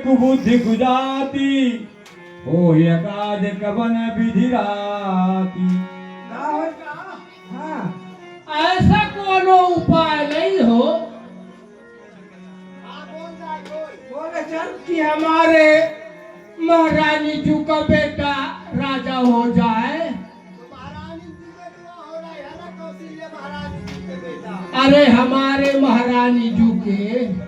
कुबुद्धि गुजाती हो काज कवन विधि राती। हाँ, ऐसा कोनो उपाय नहीं हो बोले चल कि हमारे महारानी जी का बेटा राजा हो जाए। अरे हमारे महारानी जी के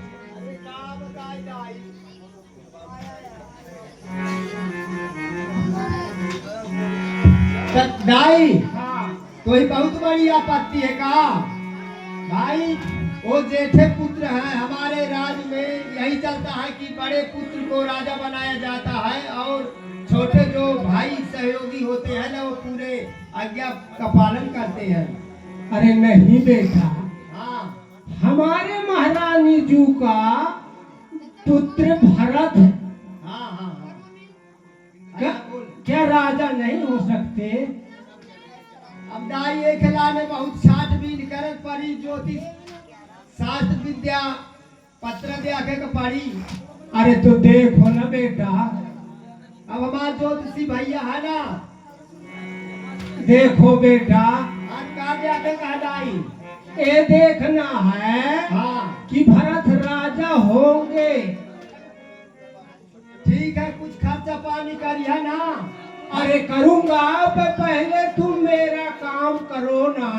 दाई हाँ कोई बहुत बड़ी आपत्ति है का भाई? वो जेठे पुत्र हैं हमारे राज में, यही चलता है कि बड़े पुत्र को राजा बनाया जाता है और छोटे जो भाई सहयोगी होते हैं ना वो पूरे आज्ञा का पालन करते हैं। अरे नहीं बेटा, हाँ हमारे महारानी जी का पुत्र भरत है। हाँ हाँ हाँ क्या, क्या राजा नहीं हो सकते? अब दाई एक खिलाने बहुत छाटबीन करे पड़ी, ज्योतिष शास्त्र विद्या पत्र देखे के पड़ी। अरे तो देखो ना बेटा, अब हमारे ज्योतिषी भैया है ना, देखो बेटा, आज का जाके कहा दाई? ये देखना है हाँ कि भरत राजा होंगे। ठीक है, कुछ खर्चा पानी करिए ना। अरे करूंगा, पर पहले तुम मेरा काम करो ना।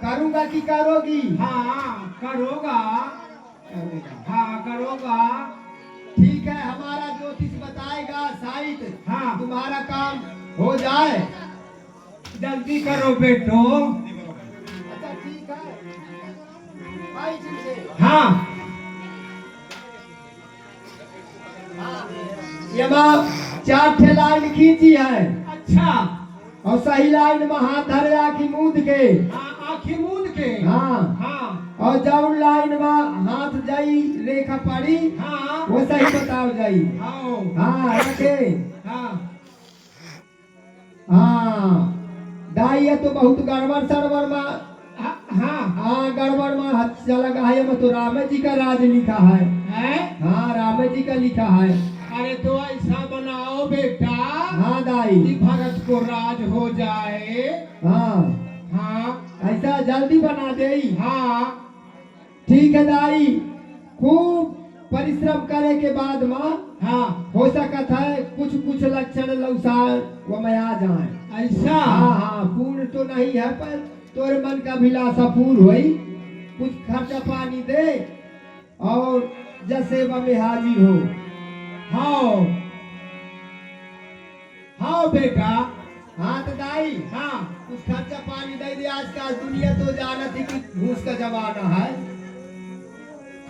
करूंगा कि करोगी? हाँ करोगा, हाँ करोगा। ठीक है, हमारा ज्योतिष बताएगा साहित्य, हाँ तुम्हारा काम हो जाए। जल्दी करो बेटो। अच्छा ठीक है भाई जी से। हाँ ये माँ 4 ठे लाइन खींची है अच्छा, और सही लाइन में हाथ धरे आखी मूंद के। हाँ आँखी मूंद के। हाँ हाँ और जब लाइन में हाथ जाई रेखा पड़ी हाँ वो सही बताओ जाई। आओ हाँ रखे। हाँ हाँ दाई है तो बहुत गड़बड़ सरबर में। हाँ हाँ गड़बड़ में हाथ चला गया है, में तो राम जी का राज लिखा है। है। हाँ राम जी का लिखा है। अरे तो ऐसा बनाओ बेटा हाँ दाई। कि भरत को राज हो जाए। हाँ हाँ ऐसा जल्दी बना दे। हाँ ठीक है दाई, खूब परिश्रम करे के बाद में हाँ हो सकता है कुछ कुछ लक्षण लौसार वो में आ जाए। ऐसा। हाँ हाँ पूर्ण तो नहीं है पर तोरे मन का अभिलाषा पूर्ण हुई। कुछ खर्चा पानी दे और जैसे में हाजिर हो। हाँ हाँ बेटा। हाँ तो दाई हाँ कुछ खर्चा पानी दे दे। आजकल दुनिया तो जाना थी कि घूस का जमाना है।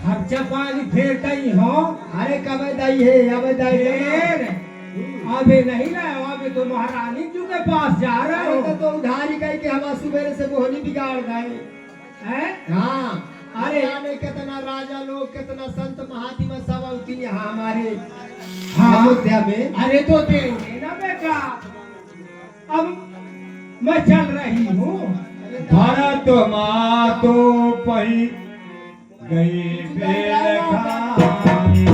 खर्चा पानी फेर ही हो। अरे कब दाई है अब दाई फेर अबे नहीं रहे, अबे तो महारानी जी के पास जा रहे हो। तो उधारी कह के हम सुबह से मोहनी बिगाड़ गए हैं? हाँ अरे अरे कितना राजा लोग कितना संत महात्मा सब उठी यहाँ हमारे हाँ अयोध्या में। अरे तो देंगे ना बेटा, अब मैं चल रही हूँ। भरत मातो पही गई बेलखानी।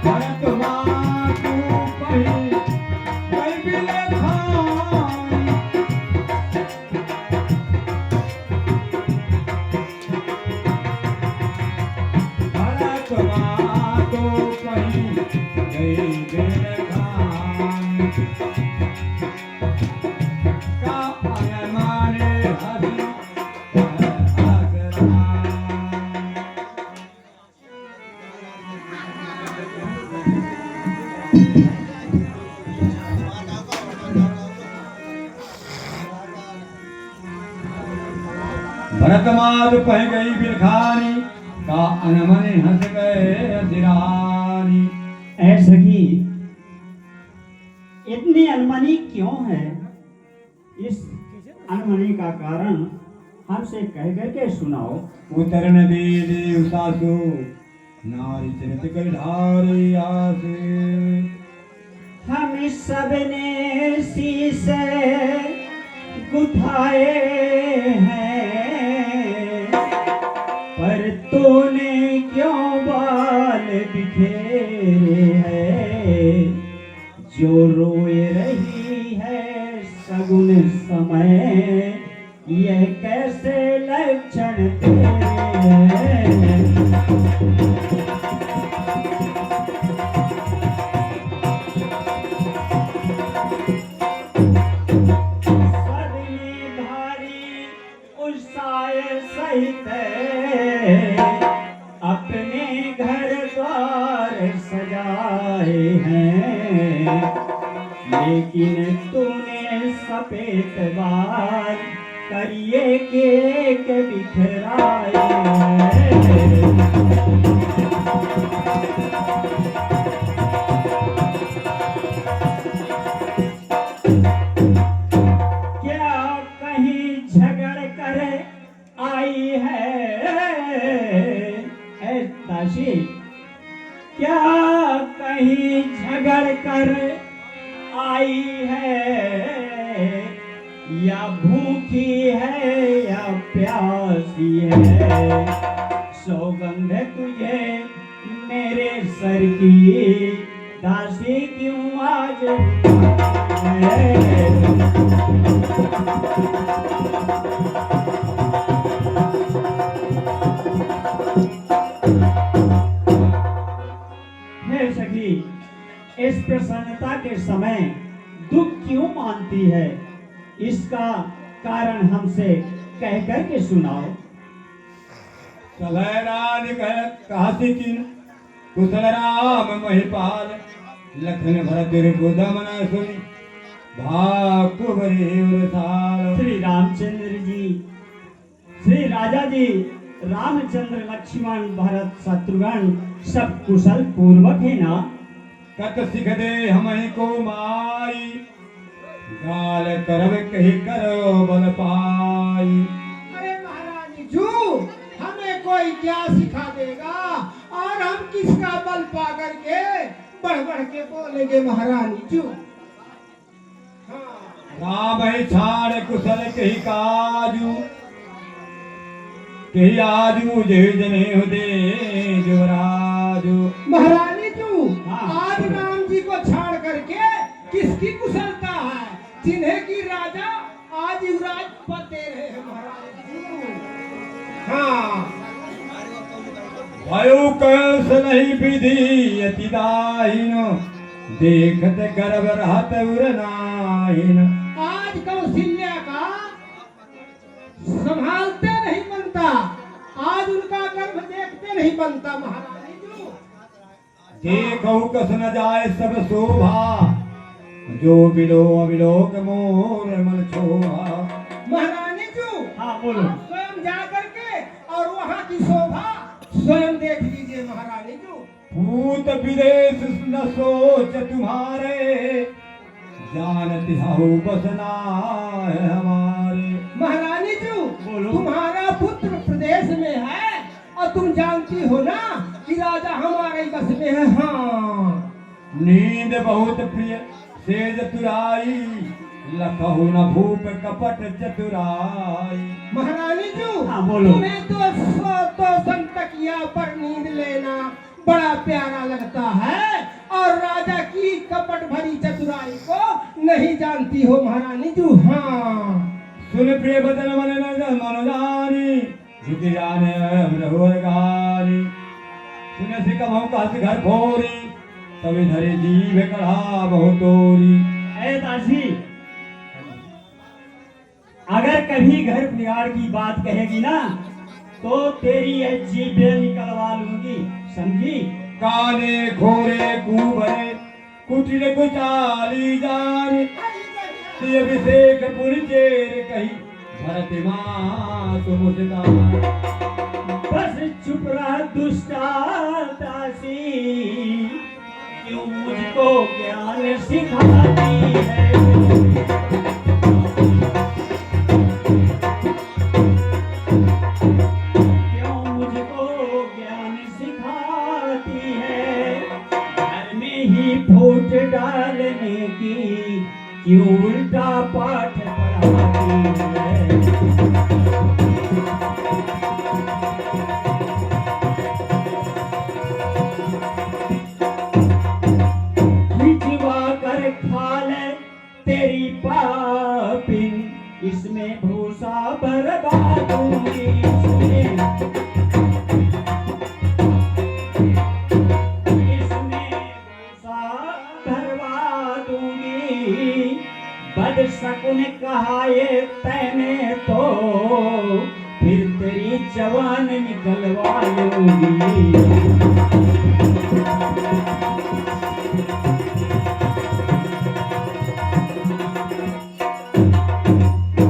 भरत मातो पही गई बेलखानी। भरत मातो पही गई बेलखानी। का अनमाने हरि भरतमाल पह गई बिलखानी। का अनमने हंस गए अधिरानी। ऐ सखी, इतनी अनमनी क्यों है? इस अनमनी का कारण हमसे कह करके सुनाओ। उतर न दे देव सासु नारी चरित कर ढारी आसे। हम सब ने शीश गुथाए हैं, पर तूने क्यों बात जो रोए रही है सगुन समय, ये कैसे लक्षण तेरे हैं। सहित अपने घर द्वार सजाए हैं, लेकिन तूने सफेद बार करिए के बिखराए हैं। क्या कहीं झगड़ कर आई है, या भूखी है या प्यासी है। सौगंध तुझे मेरे सर की, दासी क्यों आज है। सखी, इस प्रसन्नता के समय दुख क्यों मानती है, इसका कारण हमसे कह कर के सुनाओ। सलहरान कहती किन कुशल राम महिपाल, लखन भरत रिपुदमन सुनि भाकुबरी उरसाल। श्री रामचंद्र जी, श्री राजा जी रामचंद्र लक्ष्मण भरत शत्रुघ्न सब कुशल पूर्वक है ना। कत सिख दे हमें को माई, गाल करब कही करो बल पाई। अरे महारानी जू, हमें कोई क्या सिखा देगा, और हम किसका बल पा करके बढ़ बढ़ के बोलेंगे महारानी जू। राम ही छाड़ कुशल कही काजू, कही आजू जे जने दे युवराजू। महारानी जू, आज राम जी को छाड़ करके किसकी कुशलता है, जिन्हें की राजा आज युवराज पद दे रहे हैं महारानी जू। हाँ, भयो कंस नहीं विधि अति दाहिन, देखत गर्भ रहत उरनाहिन। आज कौशल्या का संभालते नहीं बनता, आज उनका गर्भ देखते नहीं बनता महारानी जू। देखो कस न जाए सब शोभा, जो बिलो अबिलोक मोर मन छोहा। महारानी जू, हाँ बोलो। आप स्वयं जा करके और वहाँ की शोभा स्वयं देख लीजिए महारानी जू। भूत विदेश न सोच तुम्हारे, जानती हूँ बसना है हमारे। महारानी जू, बोलो। तुम्हारा पुत्र प्रदेश में है और तुम जानती हो ना कि राजा हमारे बस में है। हाँ, नींद बहुत प्रिय सेज तुराई, लखहु न भूप कपट चतुराई। महारानी जू, हाँ, बोलो। तुम्हें तो संतकिया पर नींद लेना बड़ा प्यारा लगता है, और राजा की कपट भरी चतुराई को नहीं जानती हो महारानी जू। हाँ, सुन प्रिय बदन मन मन जानी, जुति जाने रघुवर गानी। सुने से कब हम कहते घर फोरी, तभी धरे जीव कढ़ा बहुतोरी। ऐ दासी, अगर कभी घर परिवार की बात कहेगी ना, तो तेरी यह जीभें निकलवा लूंगी, समझी। काने खोरे कुबरे कुटिल कुचाली जानी, ते अभिषेक पुरचेर कही भरत माँ तुम बस चुप रह दुष्टा दासी, क्यों मुझको ज्ञान सिखाती है। क्यों मुझको ज्ञान सिखाती है, घर में ही फूट डालने की क्यों उल्टा पाठ पढ़ाती है। खिंचवा कर तेरी जवान निकलवा लूंगी।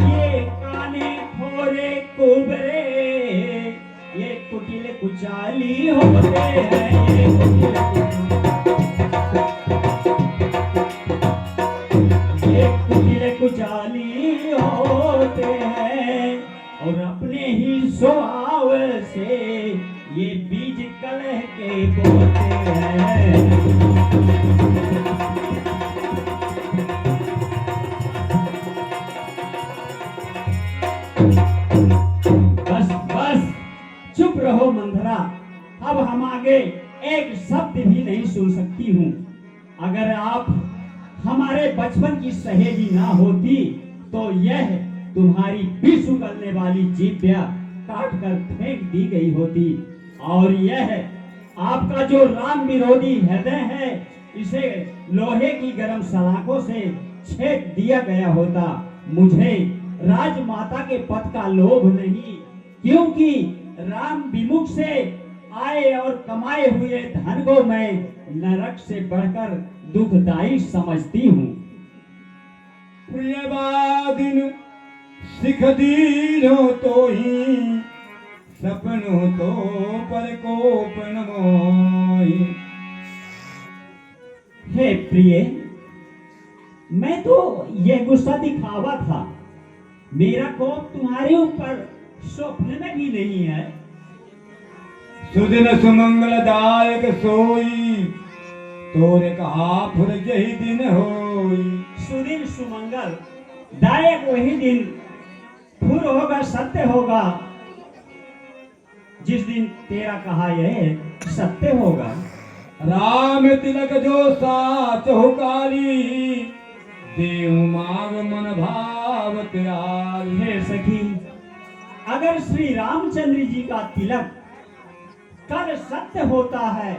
ये काने खोरे कुबरे ये कुटिल कुचाली होते हैं, ये कुटिल कुचाली होते हैं और अपने ही स्वभाव से ये बीज कलह के बोते हैं। बस बस चुप रहो मंथरा, अब हम आगे एक शब्द भी नहीं सुन सकती हूँ। अगर आप हमारे बचपन की सहेली ना होती तो यह तुम्हारी विष उगलने वाली जीभ्या काट कर फेंक दी गई होती, और यह आपका जो राम विरोधी हृदय है इसे लोहे की गर्म सलाखों से छेद दिया गया होता। मुझे राजमाता के पद का लोभ नहीं, क्योंकि राम विमुख से आए और कमाए हुए धन को मैं नरक से बढ़कर दुखदायी समझती हूँ। प्रियवादिन सिख दीनो तो ही सपनो तो पर कोपन मोही। हे प्रिय, मैं तो यह गुस्सा दिखावा था, मेरा कोप तुम्हारे ऊपर स्वप्न में भी नहीं है। सुदिन सुमंगलदायक सोई तोरे कहा फुर यही दिन होई। सुदिन सुमंगल दायक वही दिन फुर होगा, सत्य होगा, जिस दिन तेरा कहा यह सत्य होगा। राम तिलक जो साच हो काली देव माग मन भाव त्यागी। हे सखी, अगर श्री रामचंद्र जी का तिलक कल सत्य होता है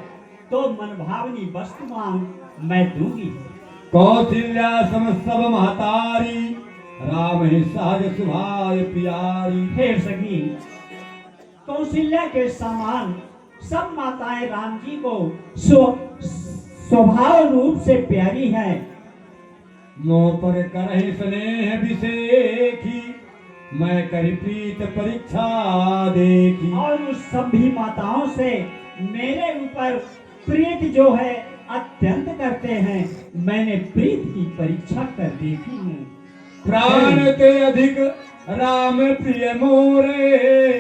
तो मन भावनी वस्तु मांग मैं दूंगी। कौशल्या सम सब महतारी राम ही सहज सुभाय प्यारी। हे सखी, कौशल्या के समान सब माताएं राम जी को स्वभाव रूप से प्यारी हैं। नो पर करहि स्नेह विषेखी मैं करी प्रीत परीक्षा देखी। और उस सभी माताओं से मेरे ऊपर प्रीत जो है अत्यंत करते हैं, मैंने प्रीत की परीक्षा कर देखी हूँ। प्राण के अधिक राम प्रिय मोरे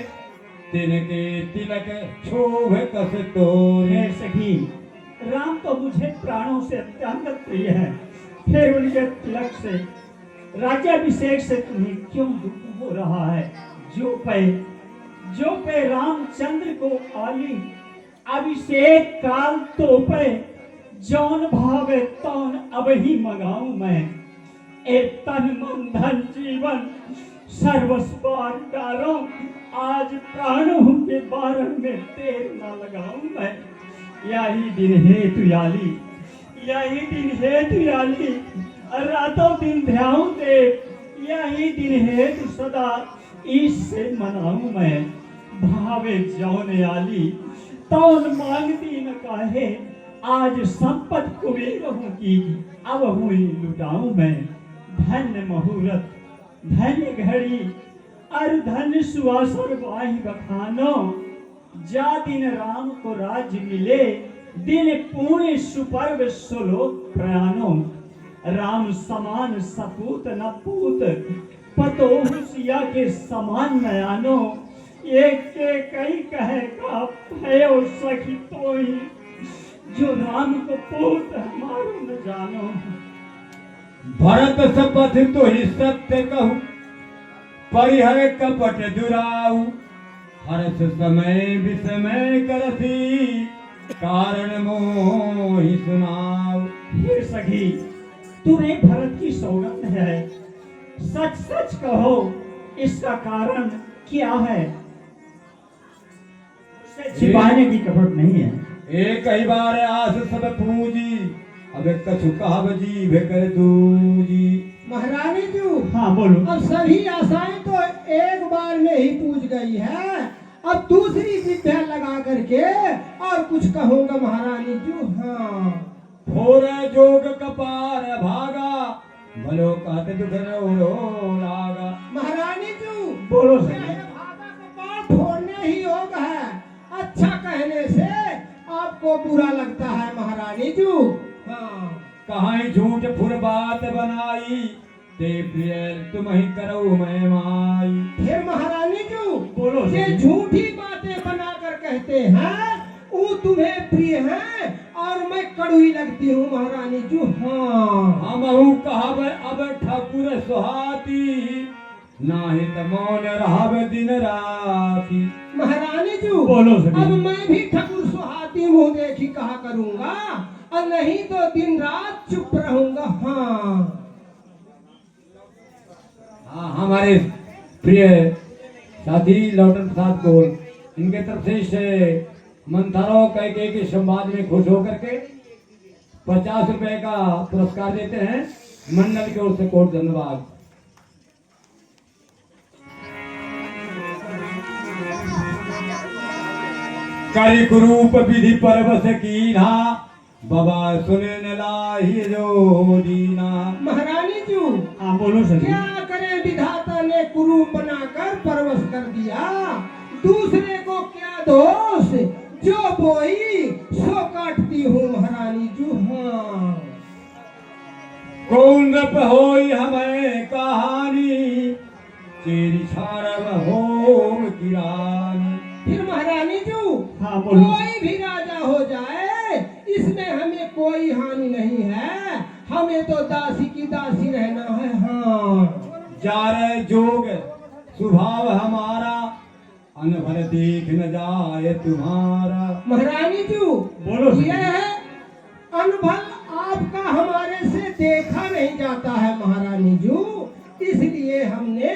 तिनके तिलक क्षोभ कस तोरे। हे सखी, राम तो मुझे प्राणों से अत्यंत प्रिय है, फिर उनके तिलक से राज्याभिषेक से तुम्हें क्यों दुख हो रहा है? जो पे रामचंद्र को आली अभिषेक काल तो पे जौन भावे तौन अब ही मगाऊं मैं। ए तन मन धन जीवन सर्वस्वार डालो, आज प्राणों के बारह में देर न लगाऊं मैं। यही दिन हेतु याली, यही दिन हेतु याली, रातों दिन ध्याऊं दे, यही दिन हेतु सदा इससे मनाऊं मैं। भावे जौन याली तौन मांगती न काहे, आज संपत कुबेर हूँ की अब हुई लुटाऊं मैं। धन्य मुहूर्त धन्य घड़ी और धन्य सुवासर वाही बखानो, जा दिन राम को राज्य मिले, दिन पुण्य सुपर्व सुलोक प्रयानो। राम समान सपूत न पूत, पतो सिया के समान नयानो। एक के कई कहे का भयो सखी तो ही, जो राम को पूत मारो न जानो। भरत शपथ तो ही सत्य कहू, परिहर कपट दुराऊ। हर्ष समय विषमय करसी, कारण मोहि सुनाऊ। हे सखी, तुम्हें भरत की सौगंध है, सच सच कहो इसका कारण क्या है? उससे छिपाने की कपट नहीं है। एक ही बार आस सब पूजी, अब कछु कहब जीभ कर दूजी। महारानी जी हाँ बोलो। अब सभी आशाएं तो एक बार में ही पूछ गई है, अब दूसरी विद्या लगा करके और कुछ कहूंगा महारानी जी। हाँ फोर जोग कपार भागा भलो कहते दुख लागा। महारानी जी बोलो यह सही। भागा कपाल फोड़ने ही योग है, अच्छा कहने से आपको बुरा लगता है महारानी जी। हाँ कहाँ झूठ फुर बात बनाई ते प्रिय तुम ही करो मैं माई। फिर महारानी जी बोलो ये सही। झूठी बातें बनाकर कहते हैं वो तुम्हें प्रिय है और मैं कड़वी लगती हूँ महारानी जी। हाँ हमहु कहब अब ठाकुर सुहाती नाही त मौन रहब दिन राती। महारानी जी बोलो सही। अब मैं भी ठाकुर सुहाती मुंह देखी कहा करूंगा और नहीं तो दिन रात चुप रहूंगा। हाँ हाँ हमारे प्रिय साथी लौटन प्रसाद को इनके तरफ से मंथारो कह के संवाद में खुश होकर के 50 रुपए का पुरस्कार देते हैं मंडल की ओर से। कोट धन्यवाद। करी कुरूप विधि परवश कीना बाबा सुने न लाही जो दीना। महारानी जी हाँ बोलो सही। क्या करे विधाता ने कुरूप बनाकर परवश कर दिया, दूसरे को क्या दोष, जो बोई सो काटती हूँ महारानी जी। हाँ कौन रप होई हमें कहानी तेरी छाड़ब होम की रानी। फिर महारानी जी हाँ बोलो। कोई भी राजा हो जाए इसमें हमें कोई हानि नहीं है, हमें तो दासी की दासी रहना है। हाँ जार जोग स्वभाव हमारा अनभर देख न जाए तुम्हारा। महारानी जी बोलो सही। यह है अनुभव आपका हमारे से देखा नहीं जाता है महारानी जी, इसलिए हमने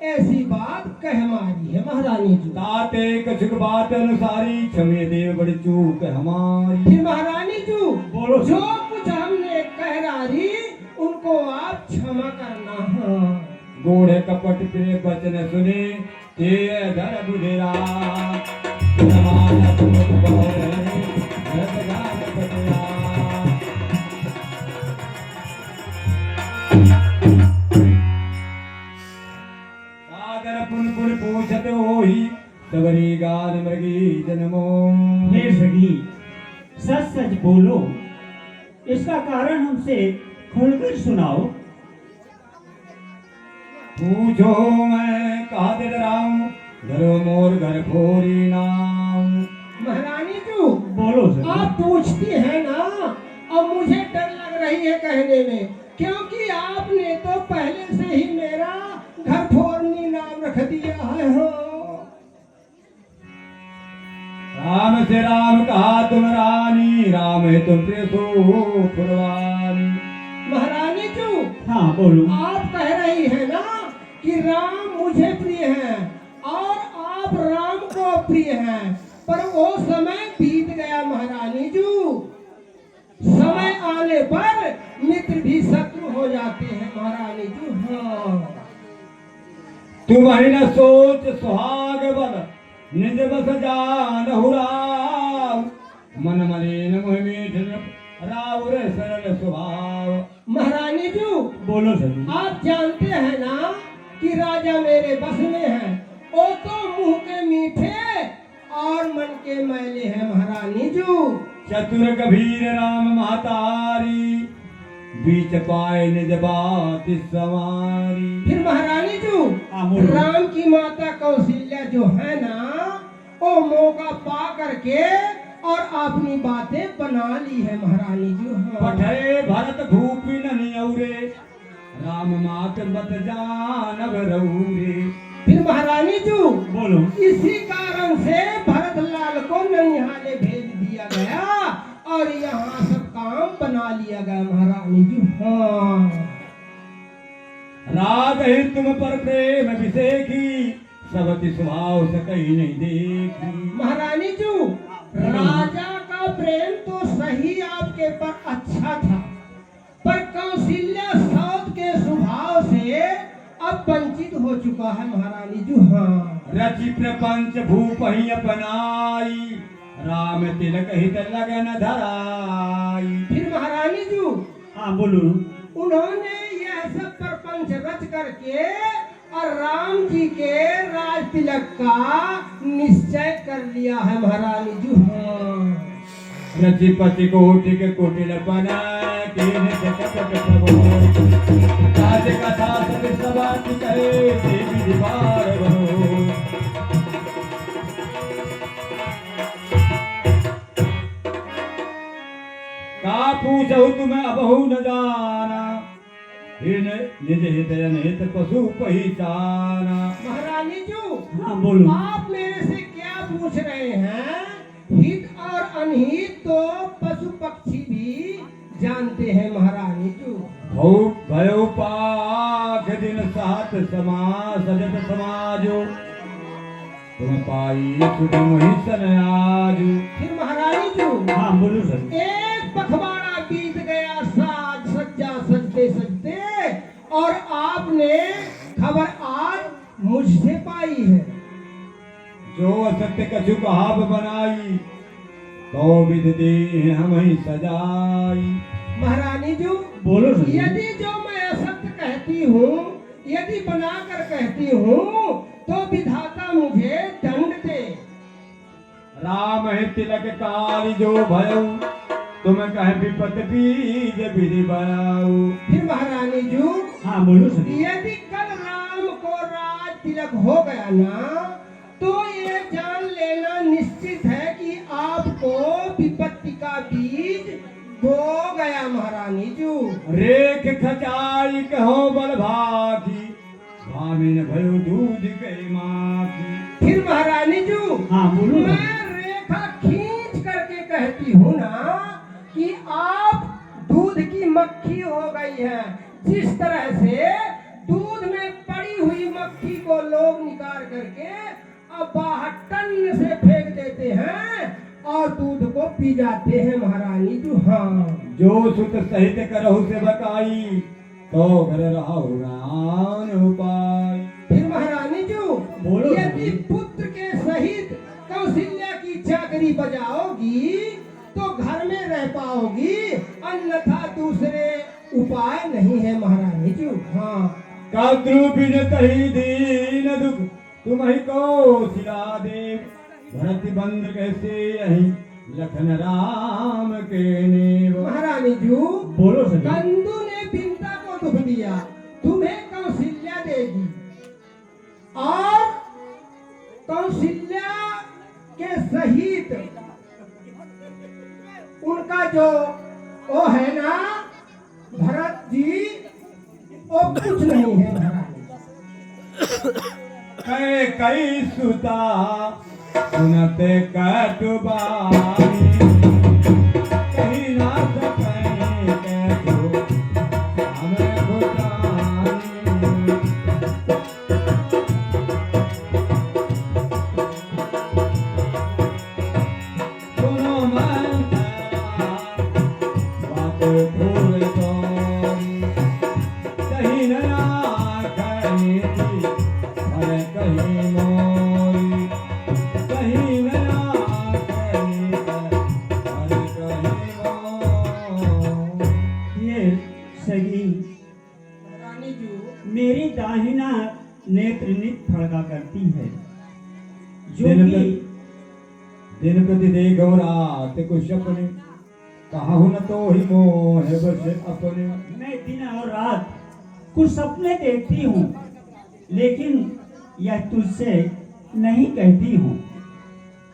ऐसी बात कह मारी है महारानी जी। ताते कछुक बात अनुसारी क्षमे देव बड़ी चूक हमारी। फिर महारानी जी बोलो जो कुछ हमने कह डाली उनको आप क्षमा करना। हाँ गोढ़े कपट तेरे बचन सुने ते धर बुझेरा समाज तुम बहुरे भरत गान बटेरा। सागर पुन पुन पूछत होई सबरी गान मृगी जन्मो। हे सगी सच सच बोलो, इसका कारण हमसे खुलकर सुनाओ। पूछो मैं कहा दे राम घरो मोर घर खोरी नाम। महारानी जी बोलो सही। आप पूछती है ना, अब मुझे डर लग रही है कहने में, क्योंकि आपने तो पहले से ही मेरा घर फोरनी नाम रख दिया है। हाँ राम से राम कहा तुम रानी राम है तुम प्रिय सो फुरवानी। महारानी जी हाँ बोलो। आप कह रही है ना कि राम मुझे प्रिय है और आप राम को प्रिय हैं, पर वो समय बीत गया महारानी जी। समय आने पर मित्र भी शत्रु हो जाते हैं महारानी जी। हाँ तुम ही न सोच सुहाग बल निज बस जान हुराव मन मलिन मुह मीठ राउर सरल स्वभाव। महारानी जी बोलो सही। आप जानते हैं ना कि राजा मेरे बस में है, वो तो मुंह के मीठे और मन के मैले हैं महारानी जी। चतुर गंभीर राम महतारी बीच पाए निज बात सवारी। फिर महारानी जी हाँ, बोलो। राम की माता कौशल्या जो है ना, वो मौका पा करके और अपनी बातें बना ली है महारानी जी। हाँ। पठे भरत भूपि नौरे राम मात बत जानब रौरे। फिर महारानी जी बोलो। इसी कारण से भरत लाल को ननिहाले भेज दिया गया और यहाँ सब काम बना लिया गया महारानी जी। हाँ राग ही तुम पर प्रेम विसेखी सबति स्वभाव से कहीं नहीं देखी। महारानी जी राजा का प्रेम तो सही आपके पर अच्छा था, पर कौशल्या सौत के स्वभाव वंचित हो चुका है महारानी जी। हाँ रचि प्रपंच भूप ही अपनाई, राम तिलक हित लगन धराई। फिर महारानी जी हाँ बोलो। उन्होंने यह सब प्रपंच रच करके और राम जी के राज तिलक का निश्चय कर लिया है महारानी जी। हाँ रचिपति कोटिक कुटिल बना, कीन से कपट प्रभु, राज कथा सब सभा करे, देवी दीवार बनो। का पूछहु तुम्हें अबहु न जाना, हिन निज हृदय निहित पशु पहिचाना। महारानी जी हाँ बोलो। आप मेरे से क्या पूछ रहे हैं? हित और अनहित तो पशु पक्षी भी जानते हैं महारानी जी। भौ भयो पाख दिन सात समाज सजत समाजो, तुम पाई सुध मोहि सन आजो। फिर महारानी जी हाँ बोलो सर। एक पखवाड़ा बीत गया साज सज्जा सजते सजते, और आपने खबर आज मुझसे पाई है। जो असत्य कछु कहाव बनाई, तो विध दे हम ही सजाई। महारानी जी बोलो सर। यदि जो मैं असत्य कहती हूँ, यदि बनाकर कहती हूँ, तो विधाता मुझे दंड दे। राम है तिलक काली जो भयो, तुम कह विपत बीज विधि बनाऊ। फिर महारानी जी हाँ बोलो सर। यदि कल राम को राज तिलक हो गया ना, तो ये जान लेना निश्चित है कि आपको विपत्ति का बीज बो गया महारानी जी। रेख खचाई कहो बल भागी, भामिन भयो दूध के माखी। फिर महारानी जी हाँ बोलो सर। मैं रेखा खींच करके कहती हूँ ना कि आप दूध की मक्खी हो गई है। जिस तरह से दूध में पड़ी हुई मक्खी को लोग निकाल करके अब बाहर टन से फेंक देते हैं और दूध को पी जाते हैं महारानी जी। हाँ जो सुत सहित करहु से बकाई, तो घर रहु राम उपाय। फिर महारानी जी बोलो। यदि पुत्र के सहित कौशल्या की चाकरी बजाओगी तो घर में रह पाओगी, अन्यथा दूसरे उपाय नहीं है महारानी जी। हाँ काद्रु बिन तहि दीन दुख, तुम ही को सिला दे। भरत बंद कैसे यही, लखन राम के नेव। महारानी जी बोलो सर। कंदू ने बिंता को दुख दिया, तुम्हें कौशल्या देगी, और कौशल्या के सहित उनका जो वो है ना भरत जी, वो कुछ नहीं है महारानी। कई सुता सुनते कटुबानी, कहीं ना सके कैसो हमें भुटानी। सुनो मन बात भूल तोरी, कहीं नया कहीं थी भले कहीं मोरी। कहीं नया कहीं भले कहीं मोरी। ये सगी महारानी जी मेरी दाहिना नेत्र नित फड़का करती है, जो दिन कि दिन प्रति देखो रात कुछ अपने, कहा न तो ही मोह बस अपने। मैं दिन और रात कुछ सपने देखती हूँ, लेकिन यह तुझसे नहीं कहती हूँ।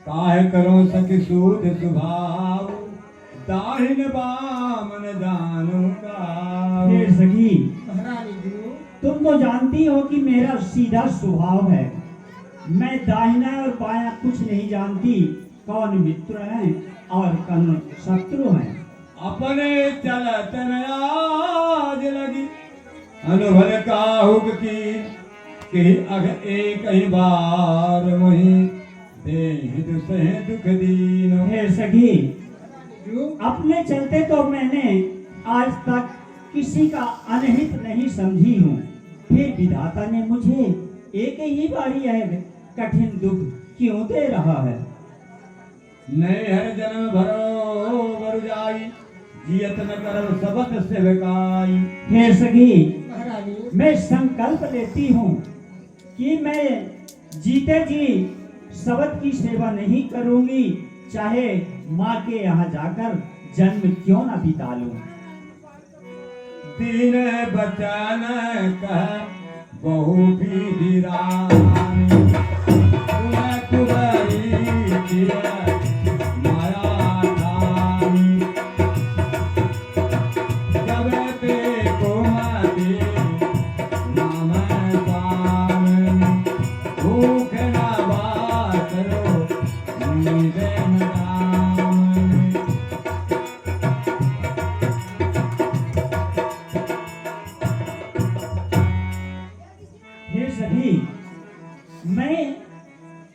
काहे करो सखी सूद स्वभाव, दाहिन बामन जानू का। फिर सगी महारानी जी तुम तो जानती हो कि मेरा सीधा स्वभाव है, मैं दाहिना और बायां कुछ नहीं जानती, कौन मित्र हैं और कौन शत्रु हैं। अपने चलत न आज लगी, अनुभव काहुक की अग एक ही बार मोहि, देहि दुसहे दुख दीन। हे सगी जी अपने चलते तो मैंने आज तक किसी का अनहित नहीं समझी हूँ, फिर विधाता ने मुझे एक ही बारी यह कठिन दुख क्यों दे रहा है? नहीं हर जन्म भरो बर जाई, जियत न करब सबत सेवकाई। हे सखी, महारानी मैं संकल्प लेती हूँ कि मैं जीते जी सबत की सेवा नहीं करूंगी, चाहे माँ के यहाँ जाकर जन्म क्यों न बिता लूं। दीन बचन कह बहु विधि रानी, सुन कुबरी चिर माया ठानी। जब ते कोमति नाम स्वामी, भूख न बासरो नींद न दामनी। हे सभी,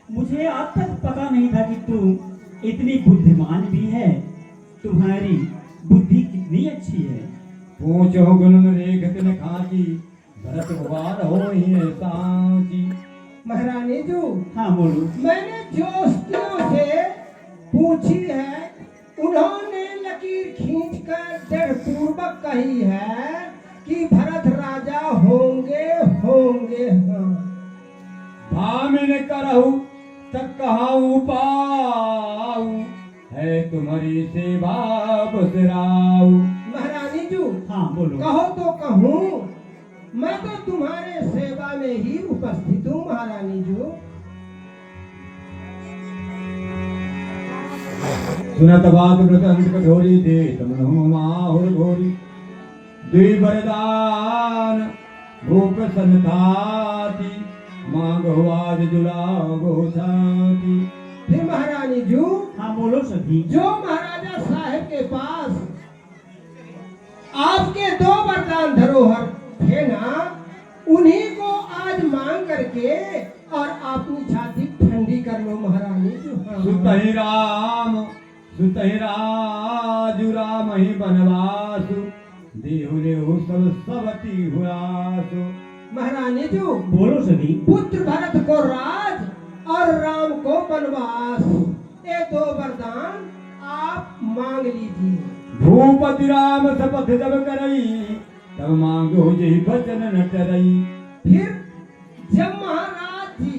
मुझे आज तक पता नहीं था कि तू इतनी बुद्धिमान भी है। तुम्हारी बुद्धि कितनी अच्छी है। पूछो गुण रेखत न खाची, भरत भगवान हो ही सांची। महारानी जो हाँ बोलो। मैंने जो स्त्रियों से पूछी है, उन्होंने लकीर खींचकर दृढ़ पूर्वक कही है कि भरत राजा होंगे होंगे। हाँ भामिन करहु तक कहाऊ पाऊ, है तुम्हारी सेवा बसराऊ। महारानी जो हाँ बोलो। कहो तो कहूँ, मैं तो तुम्हारे सेवा में ही उपस्थित हूँ महारानी जो। सुनत बात व्रत अंत कठोरी, दे तमनु माहुर घोरी। दुई वरदान भूप संताति, मांगो आज जुलागो छाती। फिर महारानी जो हाँ बोलो सभी। जो महाराजा साहब के पास आपके 2 वरदान धरोहर थे ना, उन्हीं को आज मांग करके और अपनी छाती ठंडी कर लो महारानी जो। हाँ। सुतहि राम सुतहि राजु, राम ही बनवासु। देहु देहु सब सबती हुआसु। महारानी जो बोलो सभी। पुत्र भरत को राज और राम को वनवास, ये 2 वरदान आप मांग लीजिए। भूपति राम शपथ जब करई, तब मांगो जही बचन न टरई। फिर जब महाराज जी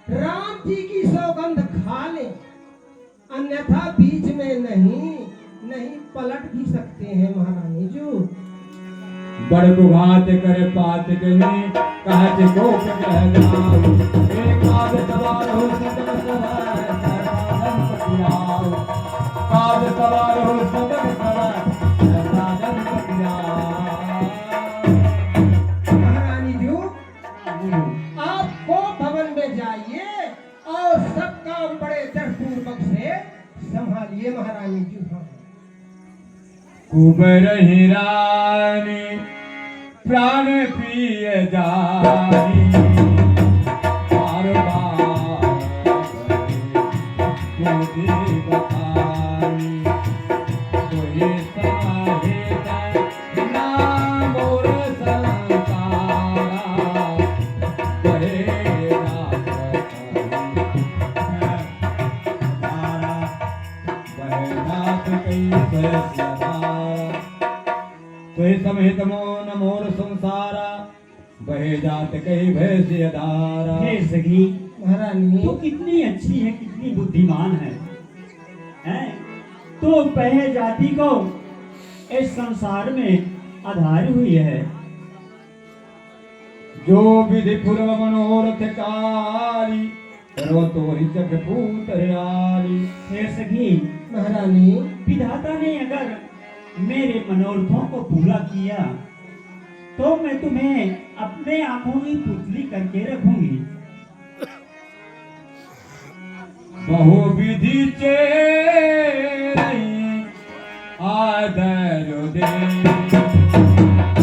राम जी की सौगंध खा ले, अन्यथा बीच में नहीं पलट भी सकते हैं महारानी जो। बड़ बुघात कर पात कने, कहत को कह जाऊ। एक आद सवार हो सदन सवार, सर्वाधन पतियाऊ। आद सवार हो सदन सवार, सर्वाधन पतियाऊ। महारानी जो आपको भवन में जाइए और सब काम बड़े दृढ़पूर्वक से संभालिए महारानी जी। हाँ। कुबर ही रानी प्राण प्रिय जानी, बार बार मोदी बखानी। कोई समाहित नाम मोर संसारा, बहे रात कही तुहि समेत मोन मोर संसारा, बहे जात कही भैंस धारा। हे सखी, महारानी तू कितनी अच्छी है, कितनी बुद्धिमान है, हैं? तो बहे जाति को इस संसार में आधार हुई है। जो विधि पूर्व मनोरथ कारी, करो तोहि चक पूत हरियाली। हे सखी, महारानी विधाता ने अगर मेरे मनोरथों को पूरा किया तो मैं तुम्हें अपने आंखों की पुतली करके रखूंगी। बहु विधि चे